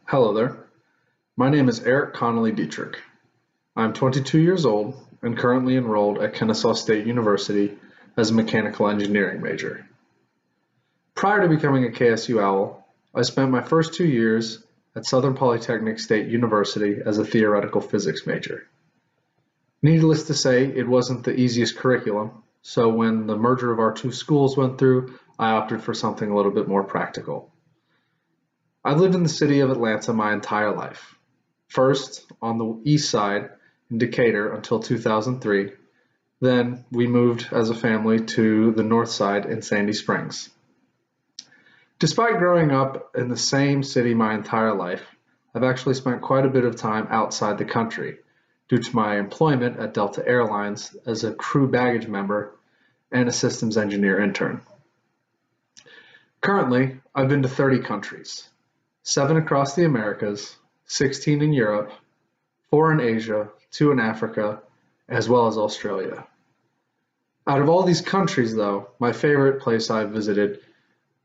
Hello there. My name is Eric Connolly Dietrich. I'm 22 years old and currently enrolled at Kennesaw State University as a mechanical engineering major. Prior to becoming a KSU Owl, I spent my first 2 years at Southern Polytechnic State University as a theoretical physics major. Needless to say, it wasn't the easiest curriculum, so when the merger of our two schools went through, I opted for something a little bit more practical. I've lived in the city of Atlanta my entire life. First, on the east side in Decatur until 2003. Then we moved as a family to the north side in Sandy Springs. Despite growing up in the same city my entire life, I've actually spent quite a bit of time outside the country due to my employment at Delta Airlines as a crew baggage member and a systems engineer intern. Currently, I've been to 30 countries, 7 across the Americas, 16 in Europe, 4 in Asia, 2 in Africa, as well as Australia. Out of all these countries, though, my favorite place I've visited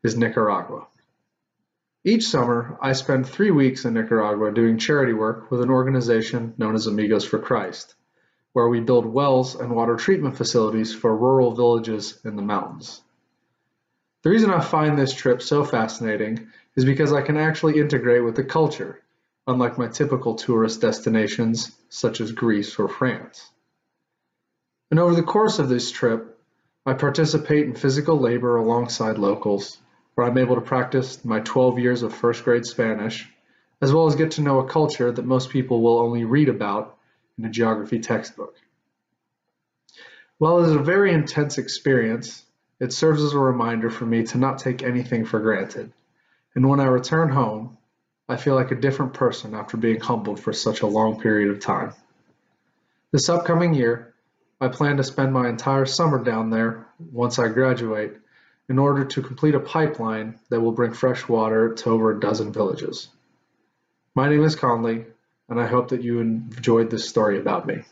is Nicaragua. Each summer, I spend 3 weeks in Nicaragua doing charity work with an organization known as Amigos for Christ, where we build wells and water treatment facilities for rural villages in the mountains. The reason I find this trip so fascinating is because I can actually integrate with the culture, unlike my typical tourist destinations such as Greece or France. And over the course of this trip, I participate in physical labor alongside locals, where I'm able to practice my 12 years of first grade Spanish, as well as get to know a culture that most people will only read about in a geography textbook. While it is a very intense experience, it serves as a reminder for me to not take anything for granted. And when I return home, I feel like a different person after being humbled for such a long period of time. This upcoming year, I plan to spend my entire summer down there once I graduate in order to complete a pipeline that will bring fresh water to over a dozen villages. My name is Conley, and I hope that you enjoyed this story about me.